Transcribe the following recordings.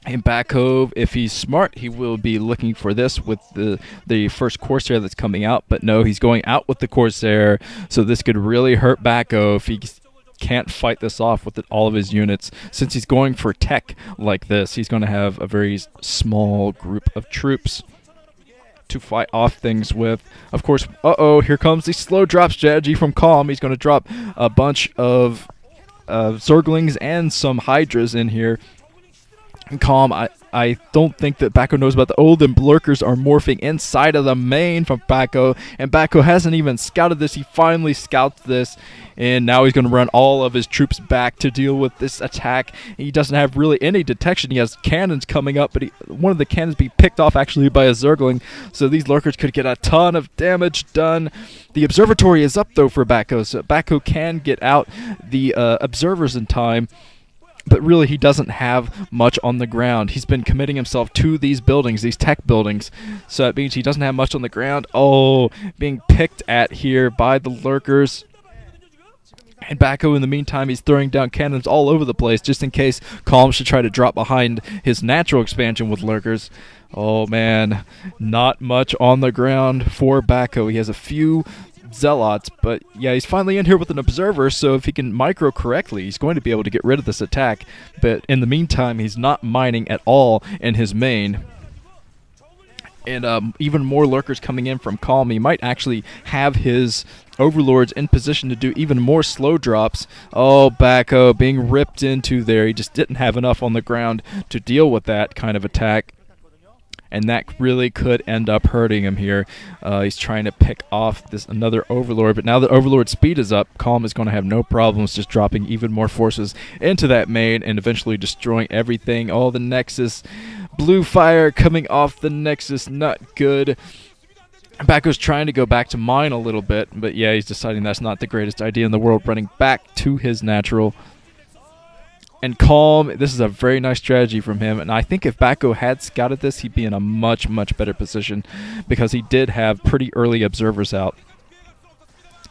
And BackHo, if he's smart, he will be looking for this with the first Corsair that's coming out. But no, he's going out with the Corsair, so this could really hurt BackHo if he can't fight this off with all of his units. Since he's going for tech like this, he's going to have a very small group of troops to fight off things with. Of course, here comes the slow drop strategy from Calm. He's going to drop a bunch of Zerglings and some Hydras in here. Calm, I don't think that BackHo knows about the old, and lurkers are morphing inside of the main from BackHo, and BackHo hasn't even scouted this. He finally scouts this, and now he's going to run all of his troops back to deal with this attack. He doesn't have really any detection. He has cannons coming up, but one of the cannons be picked off actually by a Zergling, so these lurkers could get a ton of damage done. The observatory is up though for BackHo, so BackHo can get out the observers in time. But really, he doesn't have much on the ground. He's been committing himself to these buildings, these tech buildings. So that means he doesn't have much on the ground. Oh, being picked at here by the lurkers. And BackHo, in the meantime, he's throwing down cannons all over the place just in case Calm should try to drop behind his natural expansion with lurkers. Oh, man. Not much on the ground for BackHo. He has a few Zealots, but yeah, he's finally in here with an observer, so if he can micro correctly, he's going to be able to get rid of this attack. But in the meantime, he's not mining at all in his main. And even more lurkers coming in from Calm. He might actually have his overlords in position to do even more slow drops. Oh, BackHo being ripped into there. He just didn't have enough on the ground to deal with that kind of attack. And that really could end up hurting him here. He's trying to pick off another Overlord, but now that Overlord's speed is up, Calm is going to have no problems just dropping even more forces into that main and eventually destroying everything. Oh, the Nexus. Blue fire coming off the Nexus. Not good. BackHo's trying to go back to mine a little bit, but yeah, he's deciding that's not the greatest idea in the world, running back to his natural. And Calm, this is a very nice strategy from him, and I think if BackHo had scouted this, he'd be in a much, much better position because he did have pretty early observers out.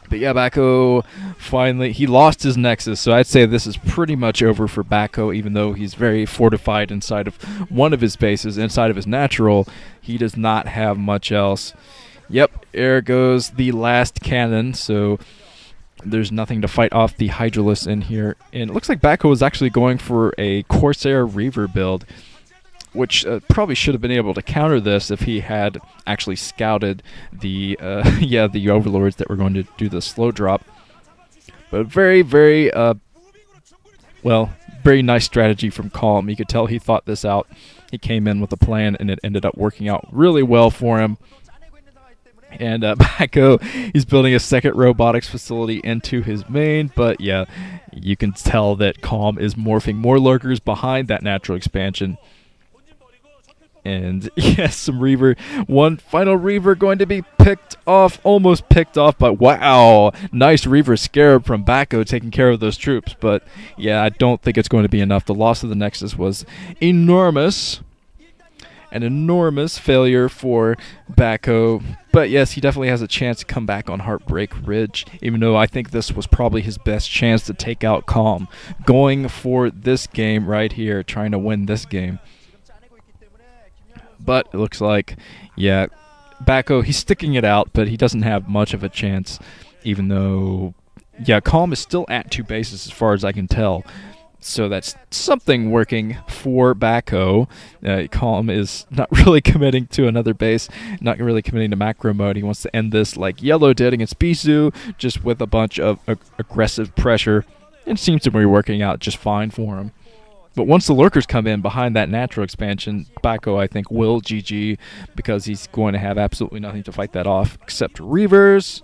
But yeah, BackHo finally, he lost his Nexus, so I'd say this is pretty much over for BackHo, even though he's very fortified inside of one of his bases, inside of his natural. He does not have much else. Yep, there goes the last cannon, so there's nothing to fight off the Hydralisk in here. And it looks like BackHo was actually going for a Corsair Reaver build, which probably should have been able to counter this if he had actually scouted the the Overlords that were going to do the slow drop. But very, very, very nice strategy from Calm. You could tell he thought this out. He came in with a plan, and it ended up working out really well for him. And BackHo, he's building a second robotics facility into his main, but yeah, you can tell that Calm is morphing more lurkers behind that natural expansion. And yes, some Reaver, one final Reaver going to be picked off, almost picked off, but wow, nice Reaver Scarab from BackHo taking care of those troops. But yeah, I don't think it's going to be enough. The loss of the Nexus was enormous. An enormous failure for BackHo. But yes, he definitely has a chance to come back on Heartbreak Ridge, even though I think this was probably his best chance to take out Calm. Going for this game right here, trying to win this game. But it looks like, yeah, BackHo, he's sticking it out, but he doesn't have much of a chance, even though, yeah, Calm is still at 2 bases as far as I can tell. So that's something working for BackHo. Calm is not really committing to another base, not really committing to macro mode. He wants to end this like Yellow did against Bisu, just with a bunch of aggressive pressure. It seems to be working out just fine for him. But once the lurkers come in behind that natural expansion, BackHo, I think, will GG because he's going to have absolutely nothing to fight that off except Reavers.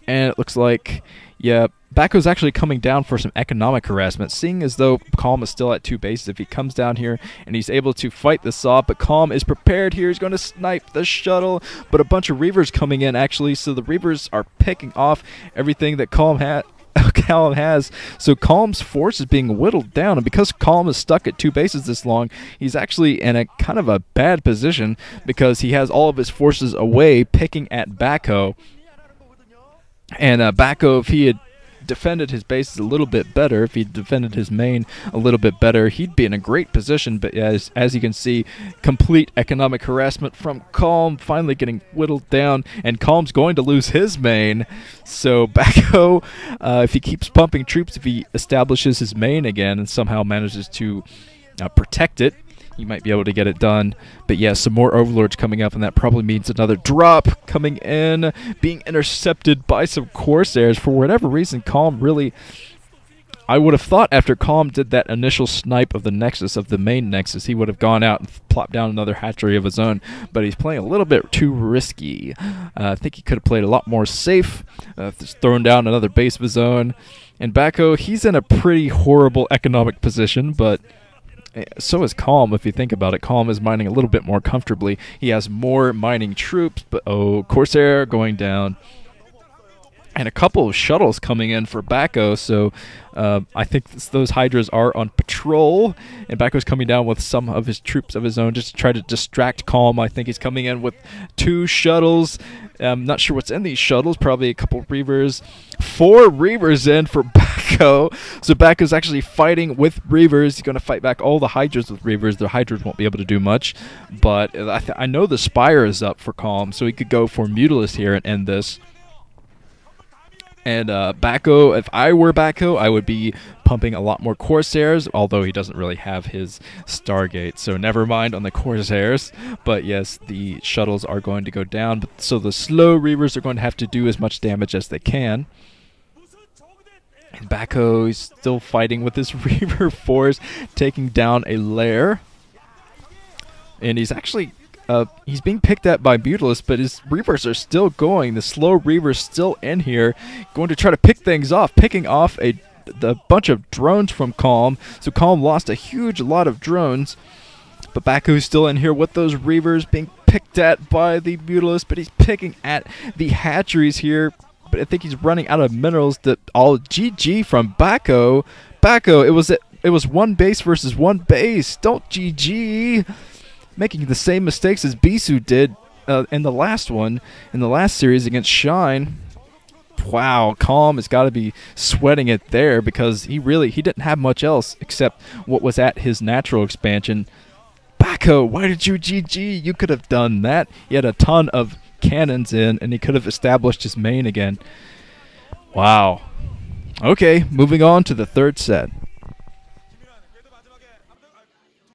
And it looks like, yeah, BackHo's actually coming down for some economic harassment, seeing as though Calm is still at 2 bases. If he comes down here and he's able to fight this off, but Calm is prepared here. He's going to snipe the shuttle, but a bunch of Reavers coming in, actually, so the Reavers are picking off everything that Calm has. So Calm's force is being whittled down, and because Calm is stuck at 2 bases this long, he's actually in a kind of a bad position because he has all of his forces away picking at BackHo. And BackHo, if he had defended his bases a little bit better, if he defended his main a little bit better, he'd be in a great position. But as you can see, complete economic harassment from Calm, finally getting whittled down, and Calm's going to lose his main. So BackHo, if he keeps pumping troops, if he establishes his main again and somehow manages to protect it, he might be able to get it done. But yeah, some more Overlords coming up, and that probably means another drop coming in, being intercepted by some Corsairs. For whatever reason, Calm really... I would have thought after Calm did that initial snipe of the Nexus, of the main Nexus, he would have gone out and plopped down another hatchery of his own, but he's playing a little bit too risky. I think he could have played a lot more safe, just thrown down another base of his own. And BackHo, he's in a pretty horrible economic position, but so is Calm, if you think about it. Calm is mining a little bit more comfortably. He has more mining troops, but oh, Corsair going down. And a couple of shuttles coming in for BackHo, so I think those Hydras are on patrol, and BackHo's coming down with some of his troops of his own just to try to distract Calm. I think he's coming in with 2 shuttles. I'm not sure what's in these shuttles, probably a couple Reavers. 4 Reavers in for BackHo, so BackHo's actually fighting with Reavers. He's going to fight back all the Hydras with Reavers. The Hydras won't be able to do much, but I know the Spire is up for Calm, so he could go for Mutalisk here and end this. And BackHo, if I were BackHo, I would be pumping a lot more Corsairs, although he doesn't really have his Stargate, so never mind on the Corsairs. But yes, the shuttles are going to go down, but so the slow Reavers are going to have to do as much damage as they can. And BackHo is still fighting with his Reaver force, taking down a lair. And he's actually... he's being picked at by Mutalisk, but his Reavers are still going. The slow Reaver's still in here, going to try to pick things off, picking off the bunch of drones from Calm. So Calm lost a huge lot of drones, but BackHo's still in here with those Reavers being picked at by the Mutalisk, but he's picking at the hatcheries here. But I think he's running out of minerals. All GG from BackHo. BackHo, it was one base versus one base. Don't GG. Making the same mistakes as Bisu did in the last one, in the last series against Shine. Wow, Calm has got to be sweating it there, because he didn't have much else except what was at his natural expansion. BackHo, why did you GG? You could have done that. He had a ton of cannons in, and he could have established his main again. Wow. Okay, moving on to the third set.